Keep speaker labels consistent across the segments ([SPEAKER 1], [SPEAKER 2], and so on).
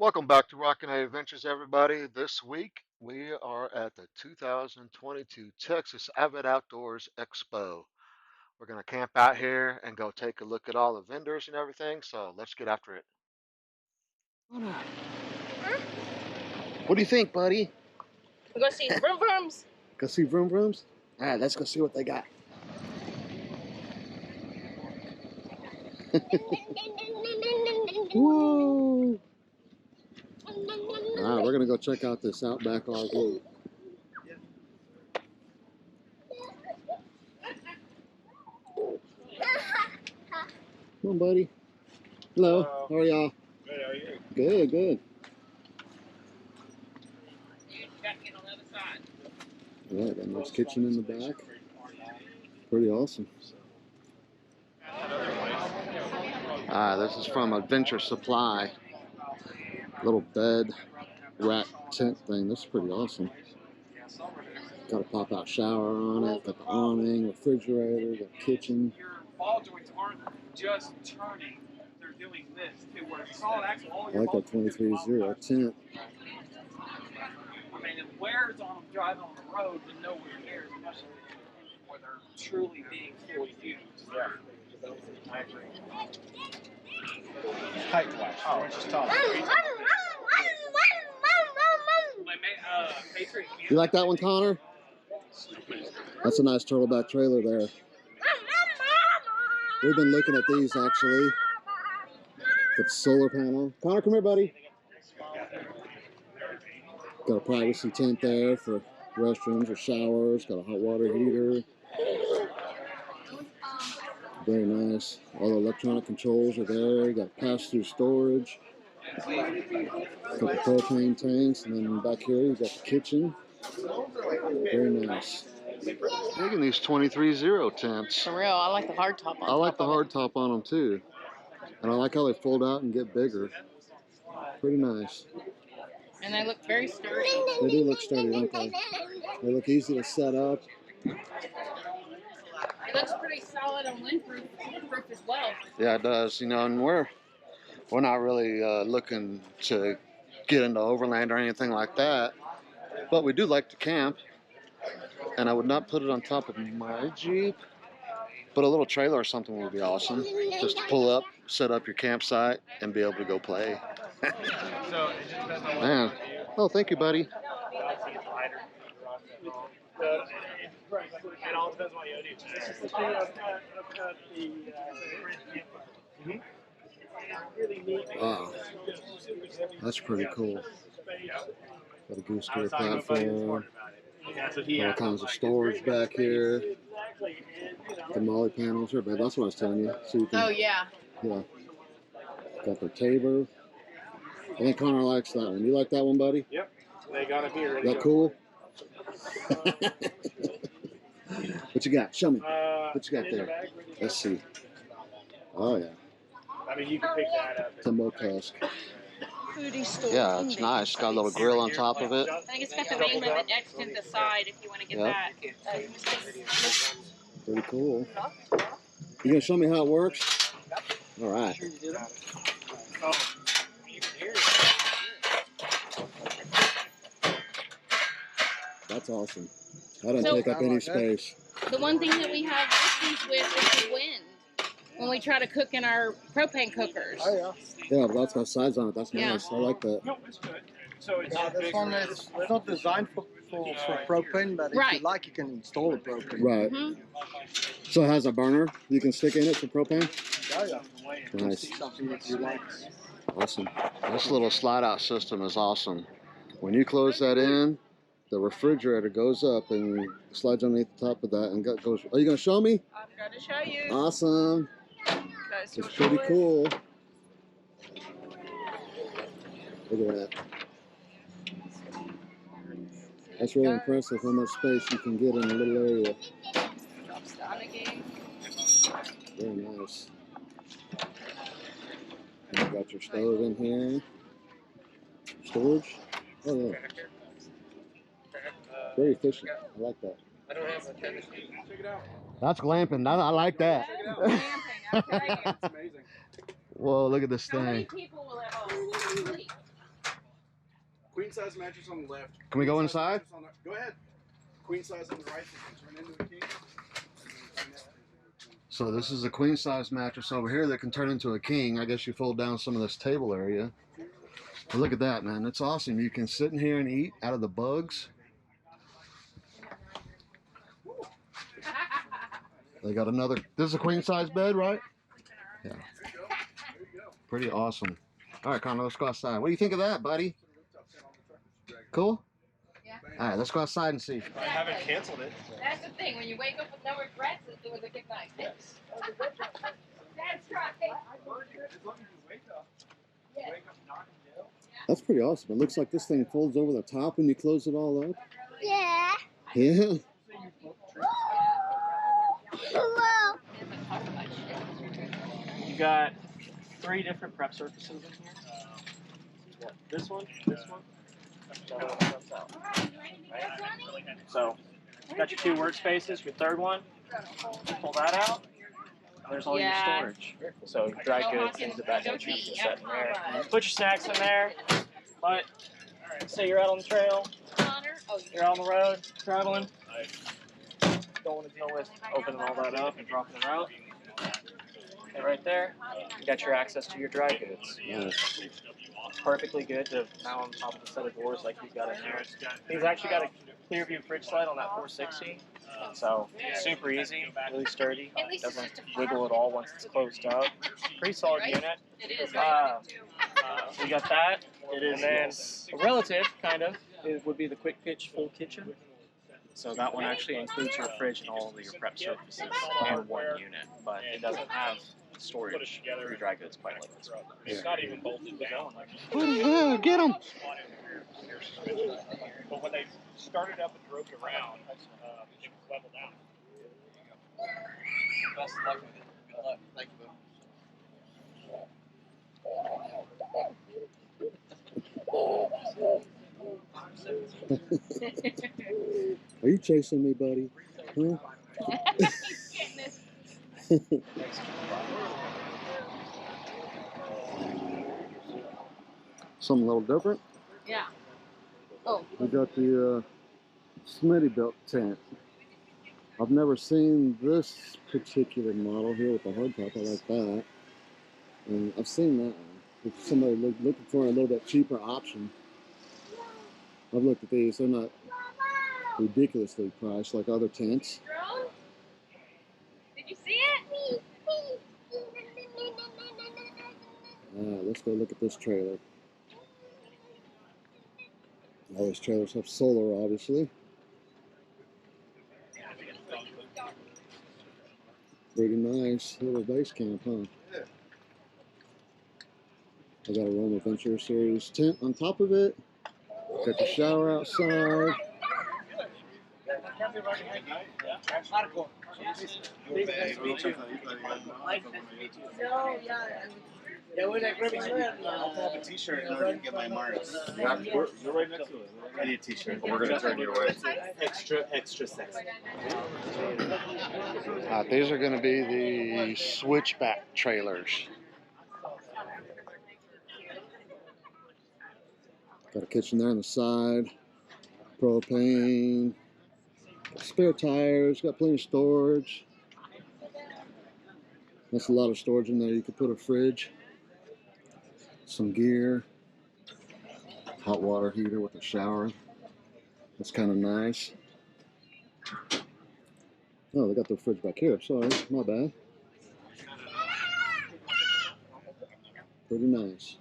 [SPEAKER 1] Welcome back to Rockin Adventures, everybody. This week we are at the 2022 Texas Avid Outdoors Expo. We're going to camp out here and go take a look at all the vendors and everything. So let's get after it. What do you think, buddy?
[SPEAKER 2] We're going to see vroom vrooms.
[SPEAKER 1] Go see vroom vrooms? All right, let's go see what they got. Woo! All right, we're going to go check out this Outback RV. Come on, buddy. Hello. How are y'all?
[SPEAKER 3] Good, how are you?
[SPEAKER 1] Good, good. All right, got a nice kitchen in the back. Pretty awesome. This is from Adventure Supply. Little bed rack tent thing. This is pretty awesome. Got a pop-out shower on it. Got the awning, refrigerator, the kitchen.
[SPEAKER 3] Your ball joints aren't just turning; they're doing this too. Where it's solid axle, all
[SPEAKER 1] I
[SPEAKER 3] your
[SPEAKER 1] like that 23-0 tent.
[SPEAKER 3] I mean, it wears on them driving on the road, but nowhere near as much as where they're truly being fully used. Yeah. I agree. Height wise, 4 inches tall.
[SPEAKER 1] You like that one, Connor? That's a nice turtleback trailer there. We've been looking at these actually. Got the solar panel. Connor, come here, buddy. Got a privacy tent there for restrooms or showers. Got a hot water heater. Very nice. All the electronic controls are there. You got pass-through storage. Got the propane tanks, and then back here you got the kitchen. Very nice. Digging these 23-0 tents.
[SPEAKER 2] For real, I like the hard top on
[SPEAKER 1] I like the
[SPEAKER 2] top of
[SPEAKER 1] hard top on them too. And I like how they fold out and get bigger. Pretty nice.
[SPEAKER 2] it. And they look very sturdy.
[SPEAKER 1] They do look sturdy, don't they? They look easy to set up.
[SPEAKER 2] It looks pretty solid on windproof as well.
[SPEAKER 1] Yeah, it does. You know, and we're not really looking to get into overland or anything like that. But we do like to camp. And I would not put it on top of my Jeep. But a little trailer or something would be awesome. Just to pull up, set up your campsite, and be able to go play. Man. Oh, thank you, buddy.
[SPEAKER 3] It all depends on what you do. This is the thing
[SPEAKER 1] Wow. That's pretty cool. Got a goose gear platform. All kinds of storage back here. The molly panels here, babe. That's what I was telling you. So you can,
[SPEAKER 2] Oh, yeah.
[SPEAKER 1] Yeah. Got their tabor. I think Connor likes that one. You like that one, buddy?
[SPEAKER 3] Yep. They got it here.
[SPEAKER 1] Is that cool? What you got? Show me. What you got there? Let's see. Oh, yeah.
[SPEAKER 3] I mean, you can pick that up.
[SPEAKER 1] Timbo tusk.
[SPEAKER 2] Foodie store.
[SPEAKER 1] Yeah, it's nice. Got a little grill on top of it.
[SPEAKER 2] I think it's got the name of it etched in the side if you want to get that.
[SPEAKER 1] Pretty cool. You gonna show me how it works? All right. That's awesome. That doesn't take up any space.
[SPEAKER 2] The one thing that we have issues with is the wind when we try to cook in our propane cookers.
[SPEAKER 1] Oh, yeah. Yeah, but that's got sides on it. That's nice. I like that.
[SPEAKER 3] No, it's good. So it's
[SPEAKER 4] This one is not designed for propane, but if you like, you can install the propane.
[SPEAKER 1] Right. So it has a burner you can stick in it for propane?
[SPEAKER 4] Yeah.
[SPEAKER 1] Nice.
[SPEAKER 4] Something that you like.
[SPEAKER 1] Awesome. This little slide-out system is awesome. When you close that in, the refrigerator goes up and slides underneath the top of that and goes. Are you going to show me?
[SPEAKER 2] I'm going to show you.
[SPEAKER 1] Awesome. It's pretty cool. Look at that. That's really impressive how much space you can get in a little area. Very nice. And you got your stove in here. Storage. Oh yeah. Very efficient. I like that.
[SPEAKER 3] I don't have a tennis shoe. Check it out.
[SPEAKER 1] That's glamping. I like that.
[SPEAKER 3] It's amazing.
[SPEAKER 1] Whoa, look at this
[SPEAKER 2] How many
[SPEAKER 1] thing.
[SPEAKER 2] people will have a sleep?
[SPEAKER 5] size mattress on the left.
[SPEAKER 1] Can we go inside?
[SPEAKER 5] Go ahead. Queen size on the right. That can turn into a king.
[SPEAKER 1] So this is a queen size mattress over here that can turn into a king. I guess you fold down some of this table area. But look at that, man. It's awesome. You can sit in here and eat out of the bugs. They got another. This is a queen size bed, right? Yeah. Pretty awesome. All right, Connor, let's go outside. What do you think of that, buddy? Cool?
[SPEAKER 2] Yeah.
[SPEAKER 1] All right, let's go outside and see.
[SPEAKER 3] I haven't canceled it.
[SPEAKER 2] That's the thing. When you wake up with no regrets, it was a good night. That's right.
[SPEAKER 3] As long as you wake up not in jail.
[SPEAKER 1] That's pretty awesome. It looks like this thing folds over the top when you close it all up.
[SPEAKER 6] Yeah.
[SPEAKER 1] Yeah.
[SPEAKER 6] Hello.
[SPEAKER 3] You got 3 different prep surfaces in here. This one, that one comes out. Right? So, you got your 2 workspaces, your third one, pull that out. There's all your storage. So your dry goods, things of that nature, you can set in there. Put your snacks in there. But say you're out on the trail, you're out on the road, traveling. Don't want to deal with opening all that up and dropping it out. And right there, you got your access to your dry goods.
[SPEAKER 1] Nice.
[SPEAKER 3] Perfectly good to mount on top of the set of doors like you've got in there. He's actually got a clear view fridge slide on that 460. So super easy, really sturdy. Doesn't wiggle at all once it's closed up. Pretty solid unit.
[SPEAKER 2] It is.
[SPEAKER 3] So you got that. And then a relative, kind of, it would be the quick pitch full kitchen. So that one actually includes your fridge and all of your prep surfaces in one unit, but it doesn't have storage for your dry goods quite like this one. It's not even bolted down.
[SPEAKER 1] What the hell? Get him!
[SPEAKER 3] But when they started up and drove it around, it was leveled out. Best of luck with it. Good luck. Thank
[SPEAKER 1] you. Are you chasing me, buddy? Huh? Something a little different.
[SPEAKER 2] Yeah. Oh.
[SPEAKER 1] We got the Smittybilt Tent. I've never seen this particular model here with the hardtop. I like that. And I've seen that one. If somebody looking for a little bit cheaper option, I've looked at these. They're not ridiculously priced like other tents.
[SPEAKER 2] Did you see it?
[SPEAKER 1] Let's go look at this trailer. All these trailers have solar, obviously. Pretty nice little base camp, huh? I got a Roma Venture Series tent on top of it. Got the shower outside.
[SPEAKER 5] Yeah, when I grab I'll pull up a t-shirt in order to get my marks. You're right next to it. I need a t-shirt. We're going to turn your way. Extra sexy.
[SPEAKER 1] These are going to be the Switchback Trailers. Got a kitchen there on the side. Propane. Got spare tires. Got plenty of storage. That's a lot of storage in there. You could put a fridge. Some gear. Hot water heater with a shower. That's kind of nice. Oh, they got their fridge back here. Sorry, my bad. Pretty nice.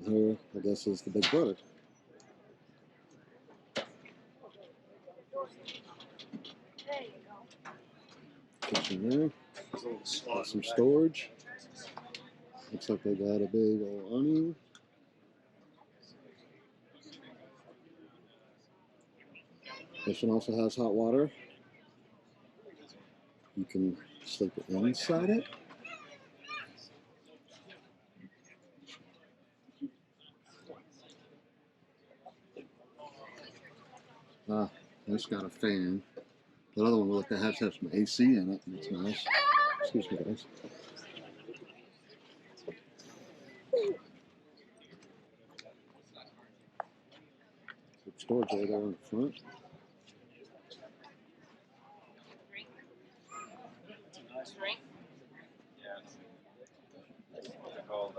[SPEAKER 1] And here, I guess, is the big brother. Kitchen there. Got some storage. Looks like they got a big old awning. This one also has hot water. You can sleep inside it. It's got a fan. The other one will have to have some AC in it. That's nice. Excuse me, guys. Some storage right there in the front.
[SPEAKER 2] Drink.
[SPEAKER 5] Yeah. It's called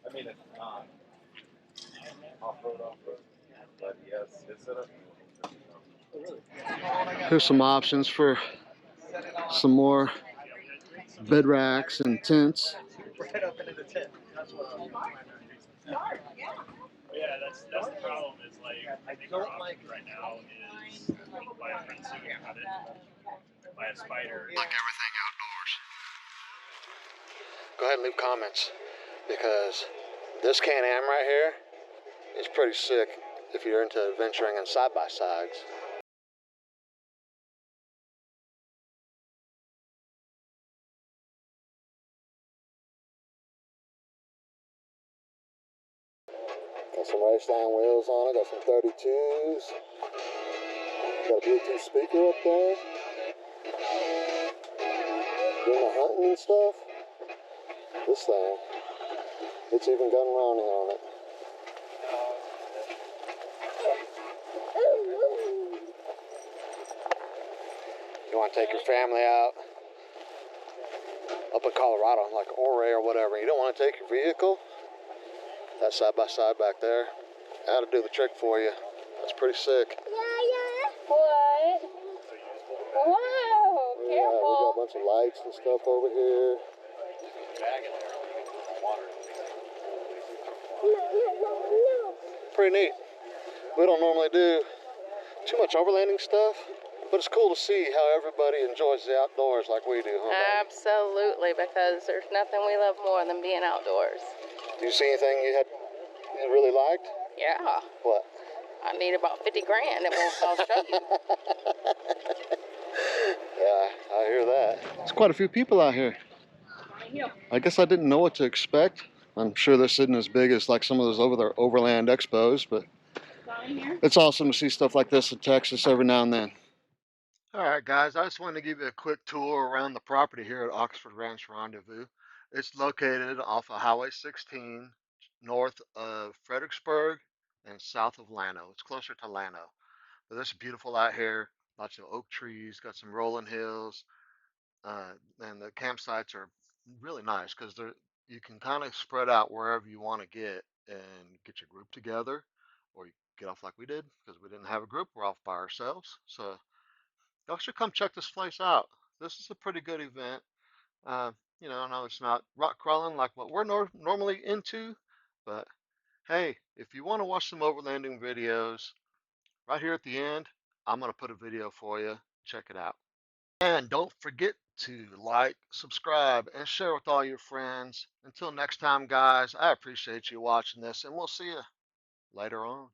[SPEAKER 5] I mean, it's not off-road, but yes, it's a.
[SPEAKER 1] Here's some options for some more bed racks and tents.
[SPEAKER 3] Right up into the tent. Yeah, that's the problem. Is like I don't like right now is buy a friend suit and cut it, buy a spider.
[SPEAKER 1] Like everything outdoors. Go ahead and leave comments because this Can-Am right here is pretty sick if you're into adventuring in side-by-sides. Got some race line wheels on it, got some 32s. Got a Bluetooth speaker up there. Doing the hunting and stuff. This thing, it's even got an awning on it. You want to take your family out up in Colorado, like Ouray or whatever. You don't want to take your vehicle. That side-by-side back there, that'll do the trick for you. That's pretty sick.
[SPEAKER 2] What? Wow,
[SPEAKER 1] Yeah, we got a
[SPEAKER 2] careful.
[SPEAKER 1] bunch of lights and stuff over here. Pretty neat. We don't normally do too much overlanding stuff, but it's cool to see how everybody enjoys the outdoors like we do, huh?
[SPEAKER 2] Absolutely, because there's nothing we love more than being outdoors.
[SPEAKER 1] Do you see anything you really liked?
[SPEAKER 2] Yeah.
[SPEAKER 1] What?
[SPEAKER 2] I need about 50 grand and I'll show you.
[SPEAKER 1] Yeah, I hear that. There's quite a few people out here. I guess I didn't know what to expect. I'm sure this isn't as big as like some of those overland expos, but it's awesome to see stuff like this in Texas every now and then. All right, guys, I just wanted to give you a quick tour around the property here at Oxford Ranch Rendezvous. It's located off of Highway 16, north of Fredericksburg and south of Llano. It's closer to Llano. But it's beautiful out here. Lots of oak trees, got some rolling hills, and the campsites are really nice because you can kind of spread out wherever you want to get and get your group together, or you get off like we did because we didn't have a group. We're off by ourselves. So y'all should come check this place out. This is a pretty good event. Uh, I know it's not rock crawling like what we're normally into, but hey, if you want to watch some overlanding videos, right here at the end, I'm going to put a video for you. Check it out. And don't forget to like, subscribe, and share with all your friends. Until next time, guys, I appreciate you watching this, and we'll see you later on.